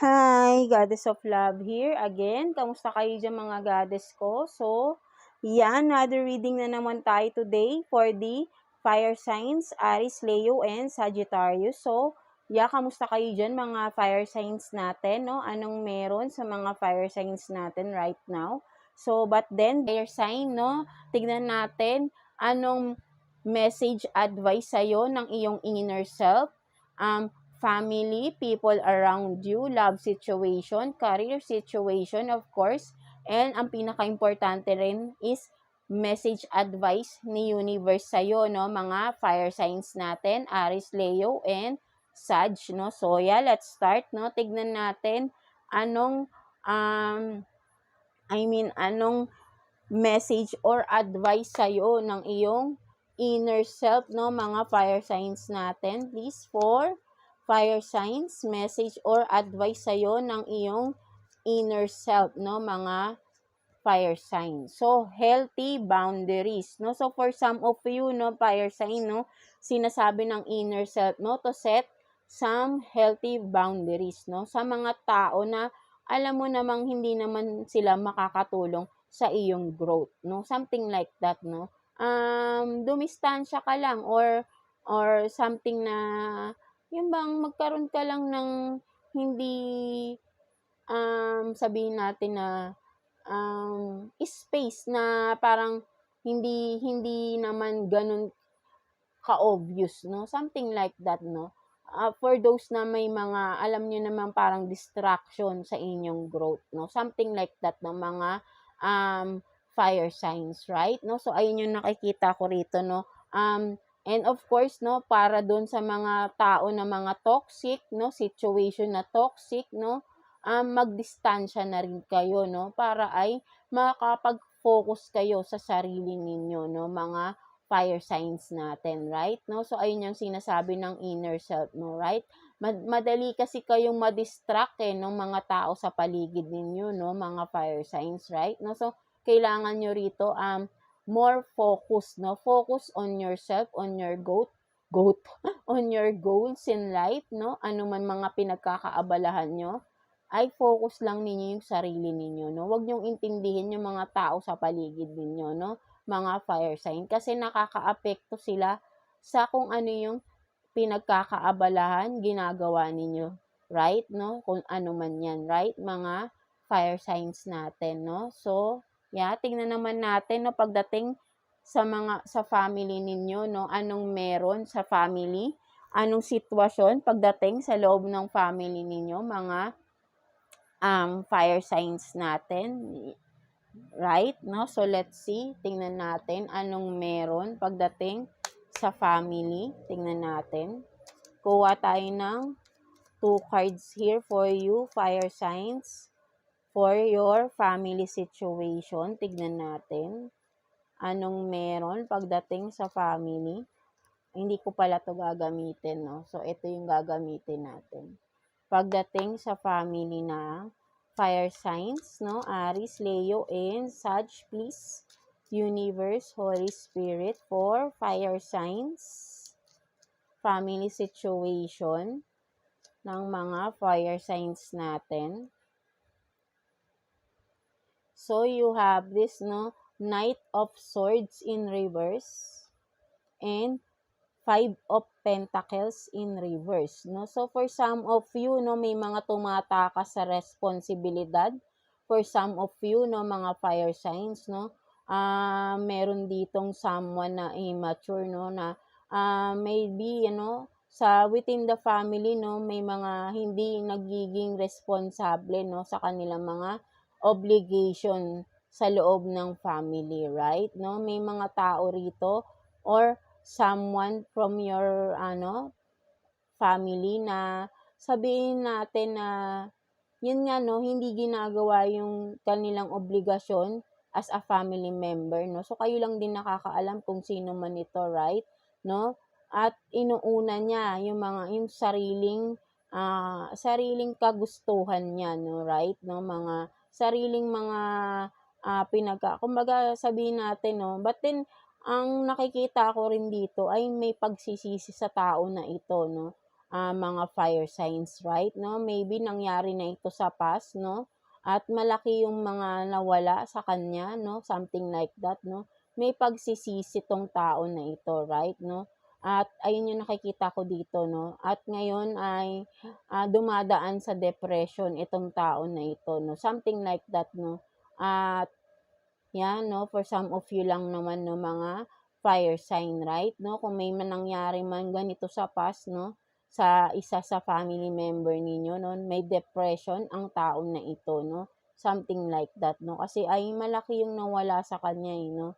Hi, Goddess of Love here again. Kamusta kayo dyan mga goddess ko? So, yan, another reading na naman tayo today for the fire signs, Aries, Leo, and Sagittarius. So, kamusta kayo dyan mga fire signs natin, no? Anong meron sa mga fire signs natin right now? So, but then, fire sign, no? Tignan natin anong message advice sa'yo ng iyong inner self. Family, people around you, love situation, career situation, of course. And ang pinaka-importante rin is message advice ni universe sa'yo, no? Mga fire signs natin, Aries, Leo, and Sag, no? So, let's start, no? Tignan natin anong, anong message or advice sa'yo ng iyong inner self, no? Mga fire signs natin. Please, for fire signs, message or advice sa'yo ng iyong inner self, no? Mga fire signs. So, healthy boundaries, no? So, for some of you, no, fire sign, no, sinasabi ng inner self, no, to set some healthy boundaries, no? Sa mga tao na alam mo namang hindi naman sila makakatulong sa iyong growth, no? Something like that, no? Dumistansya ka lang or something na yung bang magkaroon ka lang ng hindi sabihin natin na space na parang hindi naman ganun ka-obvious, no? Something like that, no? For those na may mga, alam nyo naman parang distraction sa inyong growth, no? Something like that, no? Mga fire signs, right? No? So, ayun yung nakikita ko rito, no? And of course, no, para doon sa mga tao na mga toxic, no, situation na toxic, no, magdistansya na rin kayo, no, para ay makapag-focus kayo sa sarili ninyo, no, mga fire signs natin, right? No, so ayun yung sinasabi ng inner self, no, right? Madali kasi kayong ma-distract ng mga tao sa paligid ninyo, no, mga fire signs, right? No, so kailangan nyo rito more focus, no? Focus on yourself, on your on your goals in life, no? Ano man mga pinagkakaabalahan nyo, ay focus lang ninyo yung sarili ninyo, no? Huwag nyong intindihin yung mga tao sa paligid ninyo, no? Mga fire sign. Kasi nakakaapekto sila sa kung ano yung pinagkakaabalahan, ginagawa ninyo. Right, no? Kung ano man yan, right? Mga fire signs natin, no? So, tingnan naman natin, no, pagdating sa family ninyo, no, anong meron sa family, anong sitwasyon pagdating sa loob ng family ninyo, mga fire signs natin, right, no? So, let's see, tingnan natin anong meron pagdating sa family, tingnan natin. Kuha tayo ng 2 cards here for you, fire signs, for your family situation. Tignan natin anong meron pagdating sa family. Hindi ko pala to gagamitin, no? So, ito yung gagamitin natin. Pagdating sa family na fire signs, no? Aries, Leo, and Sag, please. Universe, Holy Spirit, for fire signs, family situation ng mga fire signs natin. So, you have this, no, Knight of Swords in reverse and 5 of Pentacles in reverse, no? So, for some of you, no, may mga tumatakas sa responsibilidad. For some of you, no, mga fire signs, no, meron ditong someone na immature, no, na maybe, sa within the family, no, may mga hindi nagiging responsable, no, sa kanilang mga obligation sa loob ng family, right? No, may mga tao rito or someone from your family na sabihin natin na yun nga, no, hindi ginagawa yung kanilang obligasyon as a family member, no? So, kayo lang din nakakaalam kung sino man ito, right? No? At inuuna niya yung sariling kagustuhan niya, no, right? No, mga sariling mga kumbaga sabihin natin, no, but then ang nakikita ko rin dito ay may pagsisisi sa tao na ito, no. mga fire signs, right, no? Maybe nangyari na ito sa past, no? At malaki yung mga nawala sa kanya, no? Something like that, no? May pagsisisi tong tao na ito, right, no? At ayun yung nakikita ko dito, no? At ngayon ay dumadaan sa depression itong tao na ito, no? Something like that, no? At yan, no? For some of you lang naman, no, mga fire sign, right, no? Kung may nangyari man ganito sa past, no? Sa isa sa family member ninyo, no? May depression ang tao na ito, no? Something like that, no? Kasi ay malaki yung nawala sa kanya, no?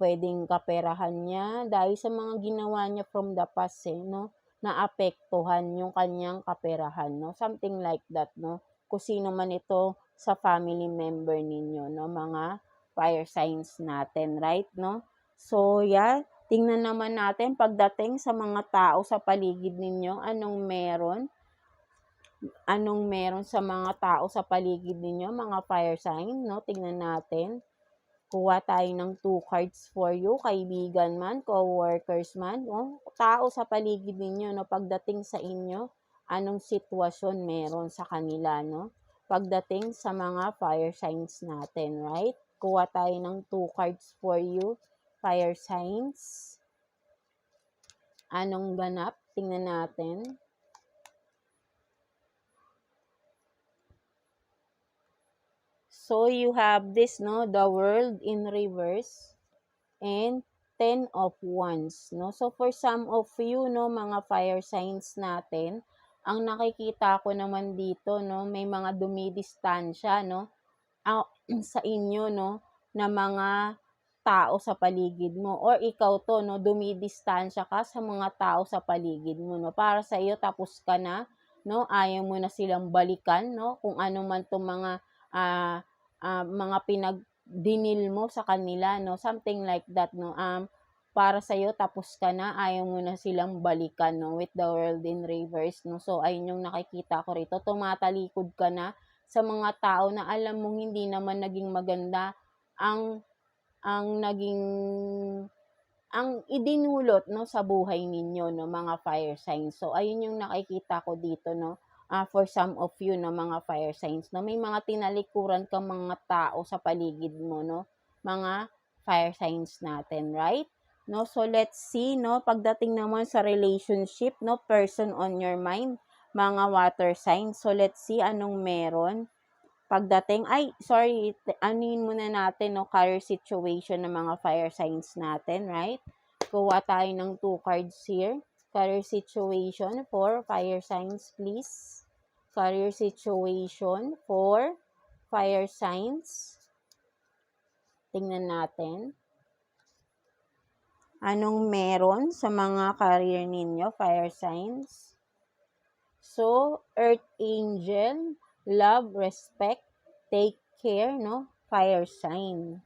Pwedeng kaperahan niya dahil sa mga ginawa niya from the past, no? Naapektuhan yung kanyang kaperahan, no? Something like that, no? Kung sino man ito sa family member ninyo, no? Mga fire signs natin, right, no? So, yeah, tingnan naman natin pagdating sa mga tao sa paligid ninyo, anong meron sa mga tao sa paligid ninyo, mga fire sign, no? Tingnan natin. Kuha tayo ng 2 cards for you, kaibigan man, co-workers man, no? Tao sa paligid ninyo, no? Pagdating sa inyo, anong sitwasyon meron sa kanila, no? Pagdating sa mga fire signs natin, right? Kuha tayo ng 2 cards for you, fire signs. Anong ganap? Tingnan natin. So, you have this, no? The World in reverse and 10 of Wands, no? So, for some of you, no, mga fire signs natin, ang nakikita ko naman dito, no, may mga dumidistansya, no, sa inyo, no, na mga tao sa paligid mo, or ikaw to, no, dumidistansya ka sa mga tao sa paligid mo, no, para sa iyo tapos ka na, no, ayaw mo na silang balikan, no, kung ano man tong mga dinil mo sa kanila, no, something like that, no, para sa iyo tapos ka na, ayaw mo na silang balikan, no, with the World in reverse, no. So ayun yung nakikita ko rito, tumatalikod ka na sa mga tao na alam mong hindi naman naging maganda ang naging idinulot, no, sa buhay ninyo, no, mga fire signs. So ayun yung nakikita ko dito, no. For some of you, no, mga fire signs, no, may mga tinalikuran kang mga tao sa paligid mo, no, mga fire signs natin, right? No, so let's see, no, pagdating naman sa relationship, no, person on your mind, mga water signs. So let's see anong meron pagdating, anuin muna natin, no, career situation ng mga fire signs natin, right? Kuha tayo ng 2 cards here. Career situation for fire signs, please. Career situation for fire signs. Tingnan natin. Anong meron sa mga career ninyo, fire signs? So, Earth Angel, love, respect, take care, no? Fire sign.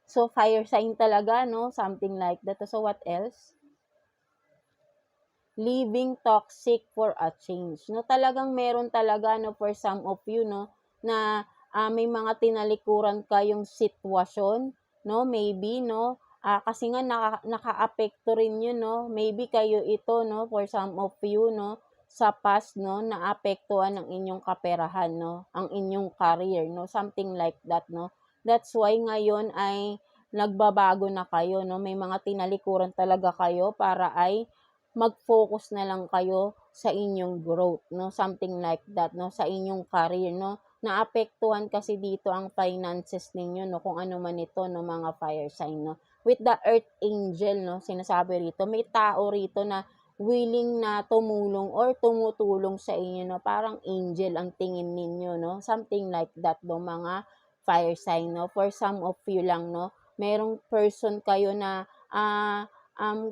So, fire sign talaga, no? Something like that. So, what else? Leaving toxic for a change, no? Talagang meron talaga, no, for some of you, no, na may mga tinalikuran kayong sitwasyon, no? Maybe, no? Kasi nga naka-apekto rin yun, no? Maybe kayo ito, no? For some of you, no? Sa past, no? Naapektuhan ng inyong kaperahan, no? Ang inyong career, no? Something like that, no? That's why ngayon ay nagbabago na kayo, no? May mga tinalikuran talaga kayo para ay mag-focus na lang kayo sa inyong growth, no? Something like that, no? Sa inyong career, no? Naapektuhan kasi dito ang finances ninyo, no? Kung ano man ito, no, mga fire sign, no? With the Earth Angel, no, sinasabi rito, may tao rito na willing na tumulong or tumutulong sa inyo, no? Parang angel ang tingin ninyo, no? Something like that, no, mga fire sign, no? For some of you lang, no? Merong person kayo na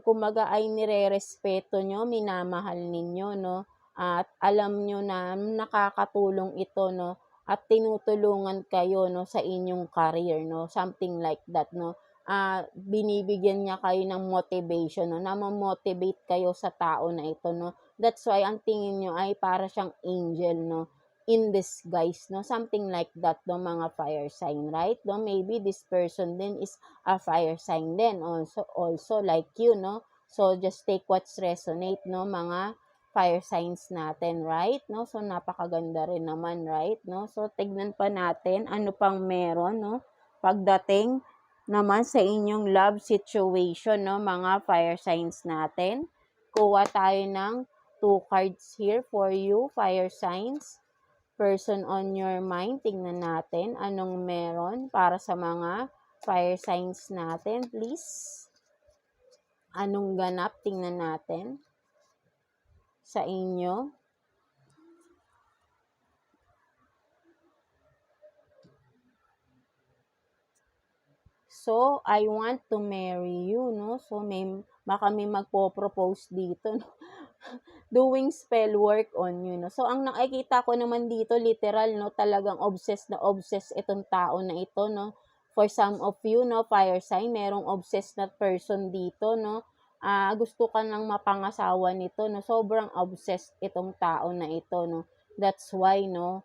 kumbaga ay nirerespeto nyo, minamahal ninyo, no? At alam nyo na nakakatulong ito, no? At tinutulungan kayo, no, sa inyong career, no? Something like that, no? Binibigyan niya kayo ng motivation, no? Na-motivate kayo sa tao na ito, no? That's why ang tingin nyo ay para siyang angel, no? In disguise, no? Something like that, no, mga fire sign, right? No? Maybe this person din is a fire sign din, also like you, no? So, just take what's resonate, no, mga fire signs natin, right? No? So, napakaganda rin naman, right? No? So, tignan pa natin ano pang meron, no? Pagdating naman sa inyong love situation, no, mga fire signs natin. Kuha tayo ng 2 cards here for you, fire signs. Person on your mind, tingnan natin anong meron para sa mga fire signs natin, please. Anong ganap, tingnan natin sa inyo. So, I want to marry you, no? So, baka may magpo-propose dito, no? Doing spell work on you, no? So, ang nakikita ko naman dito, literal, no? Talagang obsessed na obsessed itong tao na ito, no? For some of you, no? Fire sign, merong obsessed na person dito, no? Gusto ka nang mapangasawa nito, no? Sobrang obsessed itong tao na ito, no? That's why, no?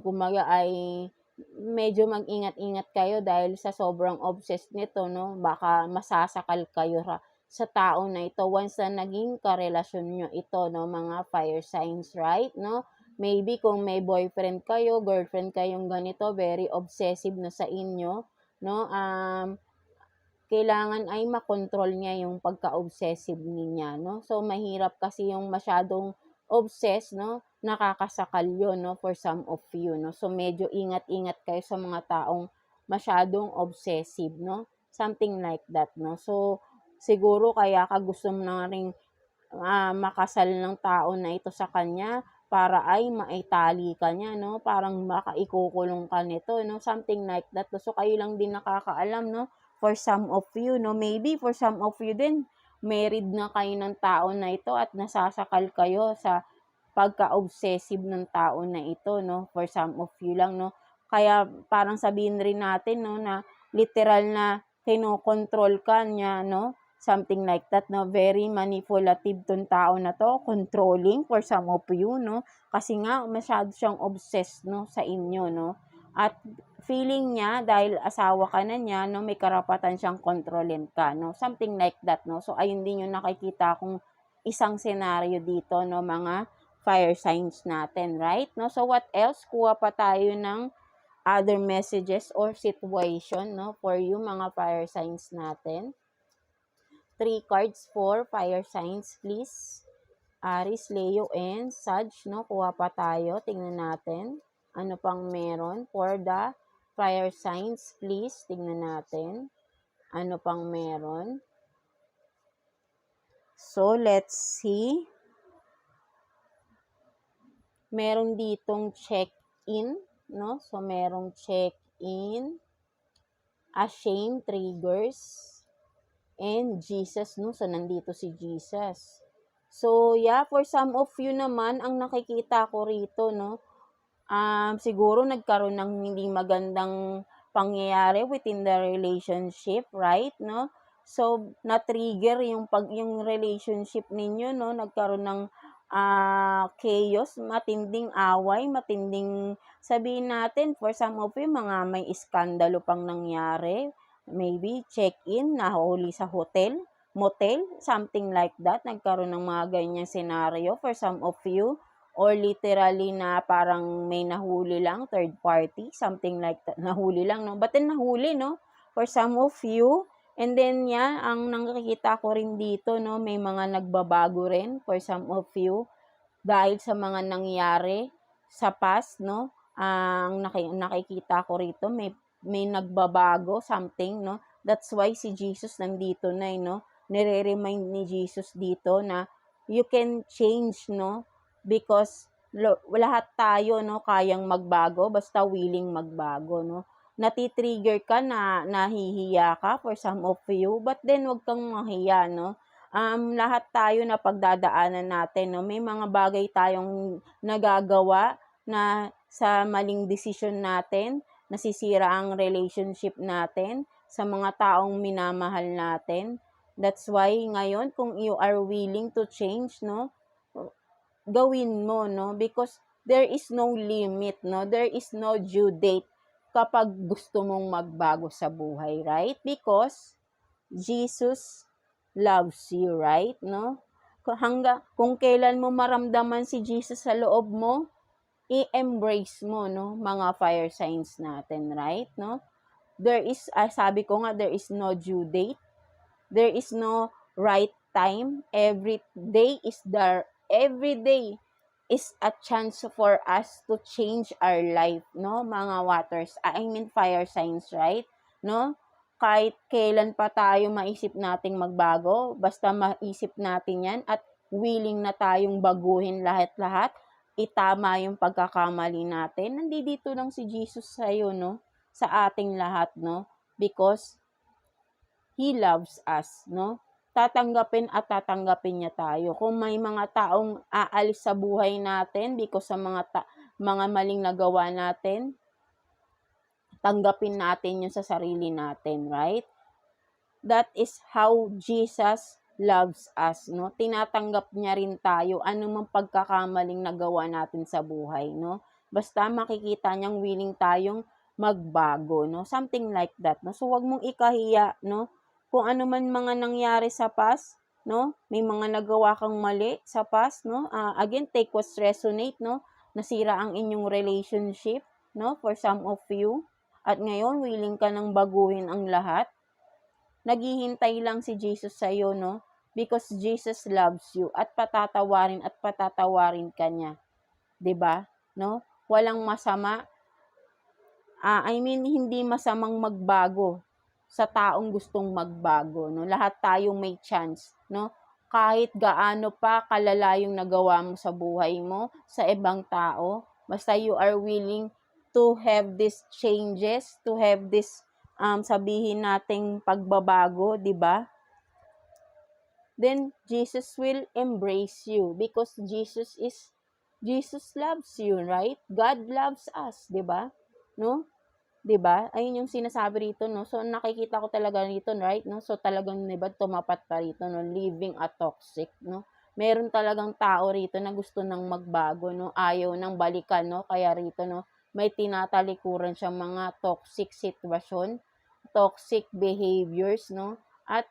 Kumaga ay medyo mag-ingat-ingat kayo dahil sa sobrang obsessed nito, no? Baka masasakal kayo sa tao na ito once na naging karelasyon nyo ito, no? Mga fire signs, right? No? Maybe kung may boyfriend kayo, girlfriend kayong ganito, very obsessive na sa inyo, no? Kailangan ay makontrol niya yung pagka-obsessive niya, no? So, mahirap kasi yung masyadong obsessed, no? Nakakasakal yun, no? For some of you, no? So, medyo ingat-ingat kayo sa mga taong masyadong obsessive, no? Something like that, no? So, siguro kaya ka gusto mo na rin makasal ng tao na ito sa kanya para ay maitali ka niya, no? Parang makaikukulong ka nito, no? Something like that. So, kayo lang din nakakaalam, no? For some of you, no? Maybe for some of you din, married na kayo ng tao na ito at nasasakal kayo sa pagka-obsessive ng tao na ito, no? For some of you lang, no? Kaya parang sabihin rin natin, no, na literal na kinokontrol ka niya, no? Something like that, no? Very manipulative tong tao na to, controlling for some of you, no? Kasi nga, masyado siyang obsessed, no, sa inyo, no? At feeling niya, dahil asawa ka na niya, no, may karapatan siyang kontrolin ka, no? Something like that, no? So, ayun din yung nakikita kong isang senaryo dito, no, mga fire signs natin, right? No? So, what else? Kuha pa tayo ng other messages or situation, no, for you, mga fire signs natin. 3 cards for fire signs, please. Aries, Leo, and Sag, no? Kuha pa tayo. Tingnan natin. Ano pang meron for the fire signs, please. Tingnan natin. Ano pang meron. So, let's see. Meron ditong check-in, no? So, merong check-in, ashamed, triggers, and Jesus, no? So, nandito si Jesus. So, yeah, for some of you naman, ang nakikita ko rito, no? Siguro nagkaroon ng hindi magandang pangyayari within the relationship, right? No? So, na-trigger yung relationship ninyo, no? Nagkaroon ng chaos, matinding away, matinding, sabihin natin, for some of you, mga may iskandalo pang nangyari. Maybe check-in, nahuli sa hotel, motel, something like that. Nagkaroon ng mga ganyang scenario for some of you. Or literally na parang may nahuli lang, third party, something like that. Nahuli lang, no? But then nahuli, no? For some of you. And then, yeah, ang nakikita ko rin dito, no? May mga nagbabago rin for some of you. Dahil sa mga nangyari sa past, no? Ang nakikita ko rito, may nagbabago, something, no? That's why si Jesus nandito na, no? Nire-remind ni Jesus dito na you can change, no? Because lahat tayo, no, kayang magbago basta willing magbago, no. Natitrigger ka na nahihiya ka for some of you, but then wag kang mahiya, no. Lahat tayo na pagdadaanan natin, no. May mga bagay tayong nagagawa na sa maling desisyon natin, nasisira ang relationship natin sa mga taong minamahal natin. That's why ngayon kung you are willing to change, no, gawin mo, no? Because there is no limit, no? There is no due date kapag gusto mong magbago sa buhay, right? Because Jesus loves you, right? No? Kung kailan mo maramdaman si Jesus sa loob mo, i-embrace mo, no? Mga fire signs natin, right? No? There is, sabi ko nga, there is no due date. There is no right time. Every day is a chance for us to change our life, no? Mga fire signs, right? No? Kahit kailan pa tayo maisip nating magbago, basta maisip natin yan at willing na tayong baguhin lahat-lahat, itama yung pagkakamali natin. Nandito lang si Jesus sa'yo, no? Sa ating lahat, no? Because He loves us, no? Tatanggapin niya tayo. Kung may mga taong aalis sa buhay natin because sa mga maling nagawa natin, tanggapin natin yun sa sarili natin, right? That is how Jesus loves us, no? Tinatanggap niya rin tayo anumang pagkakamaling nagawa natin sa buhay, no? Basta makikita niyang willing tayong magbago, no? Something like that, no? So, wag mong ikahiya, no? Kung ano man mga nangyari sa past, no? May mga nagawa kang mali sa past, no? Again, take what's resonate, no? Nasira ang inyong relationship, no? For some of you. At ngayon, willing ka nang baguhin ang lahat. Naghihintay lang si Jesus sa iyo, no? Because Jesus loves you at patatawarin ka niya. 'Di ba? No? Walang masama. Hindi masamang magbago sa taong gustong magbago, no? Lahat tayong may chance, no? Kahit gaano pa kalala yung nagawa mo sa buhay mo, sa ibang tao, basta you are willing to have these changes, to have this sabihin nating pagbabago, 'di ba? Then Jesus will embrace you because Jesus loves you, right? God loves us, 'di ba? No? 'Di ba? Ayun yung sinasabi rito, no? So nakikita ko talaga rito, right? No? So talagang 'di ba tumapat pa rito, no? Living a toxic, no? Meron talagang tao rito na gusto nang magbago, no? Ayaw nang balikan, no? Kaya rito, no? May tinatalikuran siyang mga toxic sitwasyon, toxic behaviors, no? At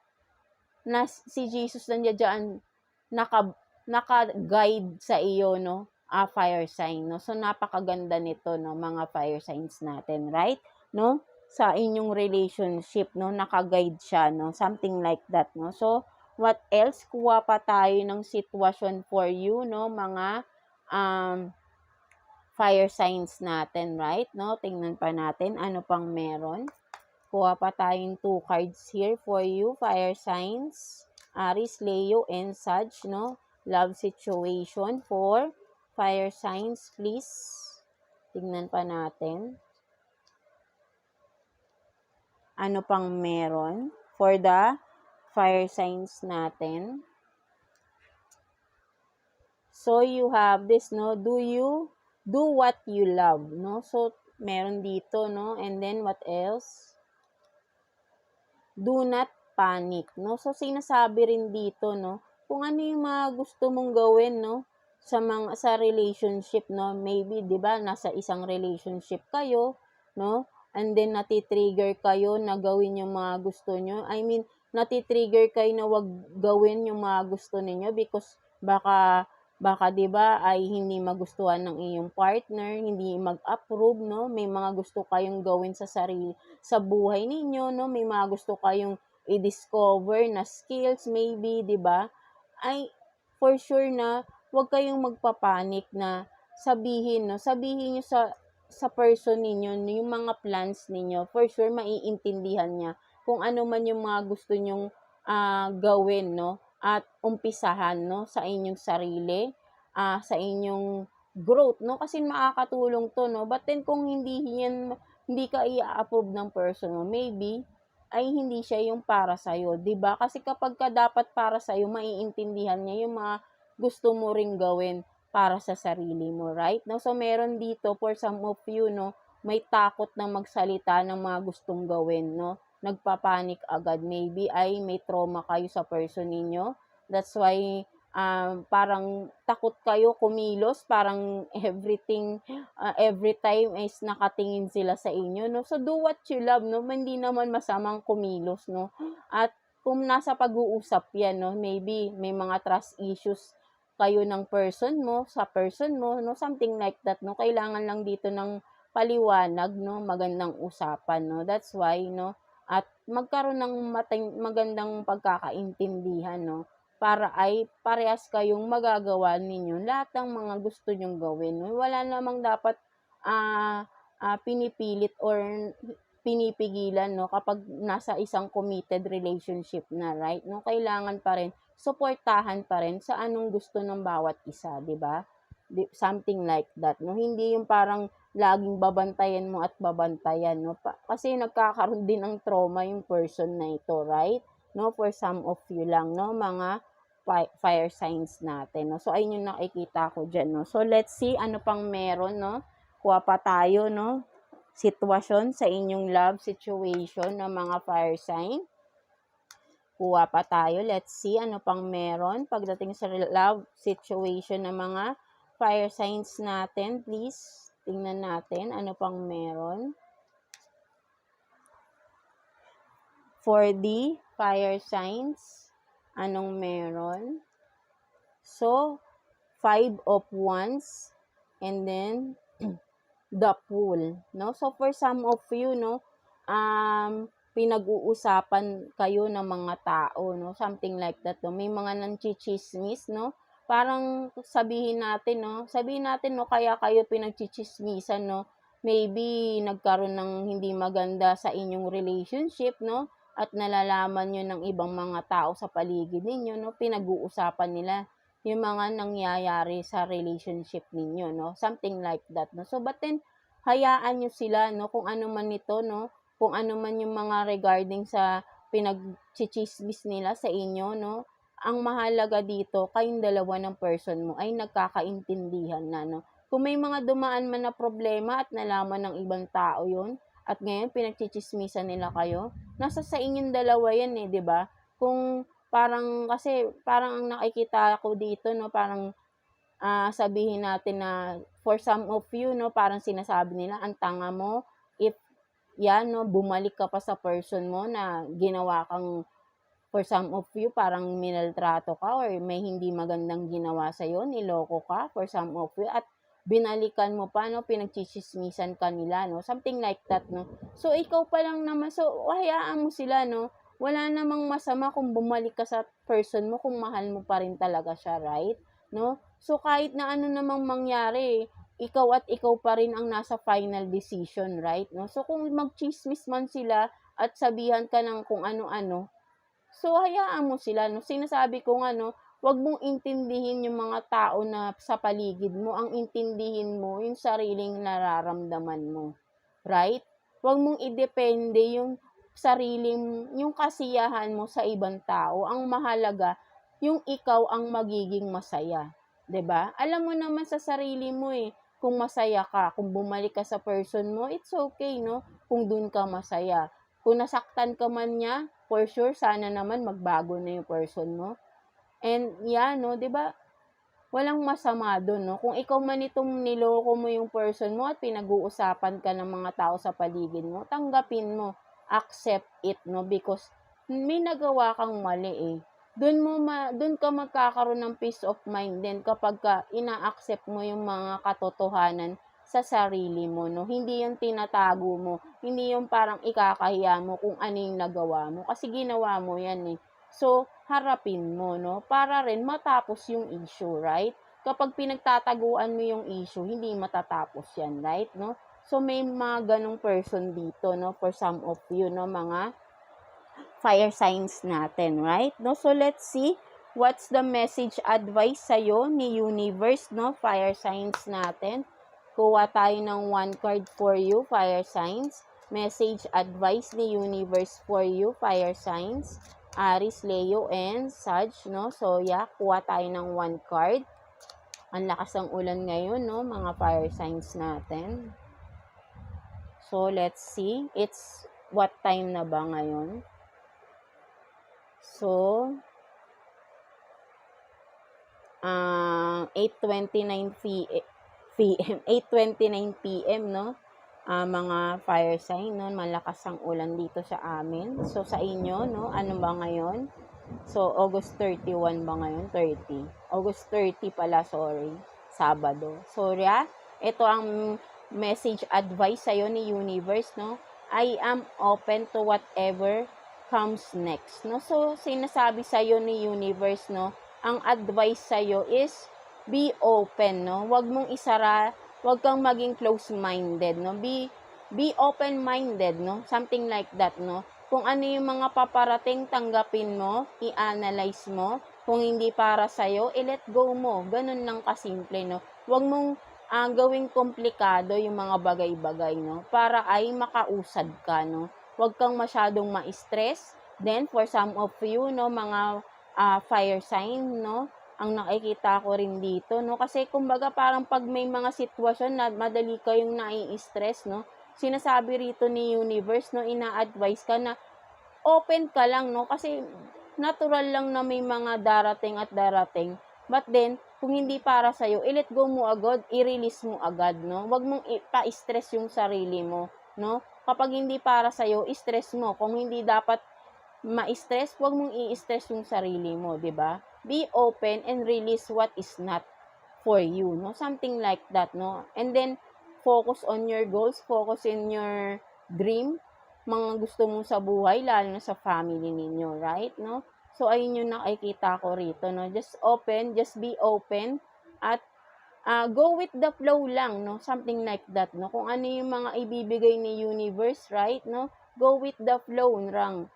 si Jesus nandiyan diyan naka-guide sa iyo, no? Fire sign, no? So napakaganda nito, no, mga fire signs natin, right? No? Sa inyong relationship, no, naka-guide siya, no? Something like that, no? So what else? Kuha pa tayo ng sitwasyon for you, no? Mga fire signs natin, right? No? Tingnan pa natin ano pang meron. Kuha pa tayong 2 cards here for you, fire signs. Aries, Leo, and Sag, no? Love situation for fire signs, please. Tingnan pa natin. Ano pang meron for the fire signs natin? So, you have this, no? Do what you love, no? So, meron dito, no? And then, what else? Do not panic, no? So, sinasabi rin dito, no? Kung ano yung mga gusto mong gawin, no? Sa relationship, no? Maybe, di ba, nasa isang relationship kayo, no? And then, natitrigger kayo na gawin yung mga gusto nyo. Natitrigger kayo na wag gawin yung mga gusto ninyo because baka 'di ba ay hindi magustuhan ng iyong partner, hindi mag-approve, no? May mga gusto kayong gawin sa buhay ninyo, no? May mga gusto kayong i-discover na skills maybe, 'di ba? Ay for sure na wag kayong magpapanik na sabihin niyo sa person ninyo yung mga plans ninyo. For sure maiintindihan niya kung ano man yung mga gusto nyong gawin, no? At umpisahan, no, sa inyong sarili, sa inyong growth, no, kasi makakatulong to, no. But then kung hindi ka i-approve ng person mo, maybe ay hindi siya yung para sa iyo, 'di ba? Kasi kapag dapat para sa iyo, maiintindihan niya yung mga gusto mo ring gawin para sa sarili mo, right? No, so meron dito for some of you, no, may takot na magsalita ng mga gustong gawin, no? Nagpapanik agad. Maybe ay may trauma kayo sa person ninyo. That's why parang takot kayo kumilos, parang every time is nakatingin sila sa inyo, no? So do what you love, no? Hindi naman masamang kumilos, no? At kung nasa pag-uusap yan, no, maybe may mga trust issues kayo ng person mo, sa person mo, no, something like that, no, kailangan lang dito ng paliwanag, no, magandang usapan, no, that's why, no, at magkaroon ng magandang pagkakaintindihan, no, para ay parehas kayong magagawa ninyo lahat ng mga gusto nyong gawin, no, wala namang dapat pinipilit or pinipigilan, no, kapag nasa isang committed relationship na, right, no, kailangan pa rin suportahan pa rin sa anong gusto ng bawat isa, 'di ba? Something like that, no, hindi yung parang laging babantayan mo at babantayan, no, kasi nagkakaroon din ng trauma yung person na ito, right, no, for some of you lang, no, mga fire signs natin, no, so ayun yung nakikita ko dyan, no, so let's see ano pang meron, no, kuha pa tayo, no, sitwasyon sa inyong love situation ng mga fire sign. Kuha pa tayo. Let's see ano pang meron pagdating sa love situation ng mga fire signs natin. Please, tingnan natin ano pang meron. For the fire signs, anong meron? So, 5 of Wands and then the Fool, no? So, for some of you, no, pinag-uusapan kayo ng mga tao, no? Something like that, no? May mga nanchichismis, no? Parang sabihin natin, no, kaya kayo pinagchichismisan, no? Maybe nagkaroon ng hindi maganda sa inyong relationship, no? At nalalaman nyo ng ibang mga tao sa paligid ninyo, no? Pinag-uusapan nila yung mga nangyayari sa relationship ninyo, no? Something like that, no? So, but then, hayaan nyo sila, no? Kung ano man ito, no? Kung ano man yung mga regarding sa pinag-chichismis nila sa inyo, no? Ang mahalaga dito, kayong dalawa ng person mo ay nagkakaintindihan na, no? Kung may mga dumaan man na problema at nalaman ng ibang tao yun, at ngayon pinagchichismisan nila kayo, nasa sa inyong dalawa yan eh, di ba? Kung parang, kasi parang ang nakikita ko dito, no, parang sabihin natin na for some of you, no, parang sinasabi nila, ang tanga mo, if yan, no, bumalik ka pa sa person mo na ginawa kang, for some of you, parang minaltrato ka or may hindi magandang ginawa sa'yo, niloko ka, for some of you, at binalikan mo pa, no, pinagchichismisan ka nila, no, something like that, no. So, ikaw pa lang naman, so, hayaan mo sila, no, wala namang masama kung bumalik ka sa person mo kung mahal mo pa rin talaga siya, right? No? So, kahit na ano namang mangyari, ikaw at ikaw pa rin ang nasa final decision, right? No? So, kung magchismis man sila at sabihan ka ng kung ano-ano, so, hayaan mo sila, no? Sinasabi ko nga, no, wag mong intindihin yung mga tao na sa paligid mo, ang intindihin mo yung sariling nararamdaman mo, right? Wag mong idepende yung yung kasiyahan mo sa ibang tao. Ang mahalaga, yung ikaw ang magiging masaya. 'Di ba? Alam mo naman sa sarili mo eh, kung masaya ka, kung bumalik ka sa person mo, it's okay, no? Kung dun ka masaya. Kung nasaktan ka man niya, for sure, sana naman magbago na yung person mo. And yan, no, 'di ba? Walang masama doon, no? Kung ikaw man itong niloko mo yung person mo at pinag-uusapan ka ng mga tao sa paligid mo, tanggapin mo, accept it, no? Because may nagawa kang mali eh. Doon ka magkakaroon ng peace of mind din kapag ina-accept mo yung mga katotohanan sa sarili mo, no? Hindi yung tinatago mo, hindi yung parang ikakahiya mo kung ano yung nagawa mo kasi ginawa mo yan eh. So, harapin mo, no? Para rin matapos yung issue, right? Kapag pinagtataguan mo yung issue, hindi matatapos yan, right? No? So, may mga ganong person dito, no? For some of you, no? Mga fire signs natin, right? No? So, let's see what's the message advice sa'yo ni universe, no? Fire signs natin. Kuha tayo ng one card for you, fire signs. Message advice ni universe for you, fire signs. Aries, Leo, and Sag, no? So, yeah, kuha tayo ng one card. Ang lakas ng ulan ngayon, no? Mga fire signs natin. So, let's see. It's what time na ba ngayon? So, 8:29 p.m., 8:29 p.m., no? mga fire sign, no? Malakas ang ulan dito sa amin. So, sa inyo, no? Ano ba ngayon? So, August 31 ba ngayon? 30. August 30 pala, sorry. Sabado. So, yeah, ito ang message advice sa'yo ni universe, no? I am open to whatever comes next, no? So, sinasabi sa'yo ni universe, no? Ang advice sa'yo is be open, no? Huwag mong isara, huwag kang maging close-minded, no? Be open-minded, no? Something like that, no? Kung ano yung mga paparating, tanggapin mo, i-analyze mo. Kung hindi para sa'yo, i-let go mo. Ganun lang kasimple, no? Huwag mong gawing komplikado yung mga bagay-bagay, no? Para ay makausad ka, no? Huwag kang masyadong ma-stress. Then, for some of you, no, mga fire sign, no? Ang nakikita ko rin dito, no? Kasi, kumbaga, parang pag may mga sitwasyon na madali kayong nai-stress, no? Sinasabi rito ni universe, no, ina-advise ka na open ka lang, no, kasi natural lang na may mga darating. But then, kung hindi para sa'yo, i-let go mo agad, i-release mo agad, no. Huwag mong ipa-stress yung sarili mo, no. Kapag hindi para sa'yo, i-stress mo. Kung hindi dapat ma-stress, huwag mong i-stress yung sarili mo, 'di ba? Be open and release what is not for you, no? Something like that, no? And then, focus on your goals, focus in your dream, mga gusto mo sa buhay, lalo na sa family ninyo, right, no? So, ayun yung nakikita ko rito, no? Just open, just be open, at go with the flow lang, no? Something like that, no? Kung ano yung mga ibibigay ni universe, right, no? Go with the flow lang,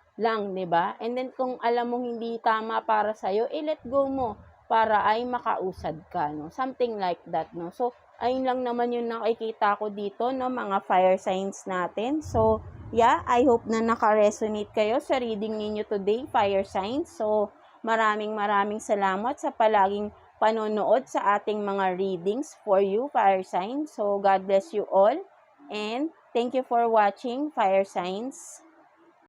'di ba? And then kung alam mong hindi tama para sa iyo, let go mo para ay makausad ka, no? Something like that, no? So, ayun lang naman yung nakikita ko dito, no, mga fire signs natin. So, yeah, I hope na naka-resonate kayo sa reading ninyo today, fire signs. So, maraming salamat sa palaging panonood sa ating mga readings for you, fire signs. So, God bless you all. And thank you for watching, fire signs.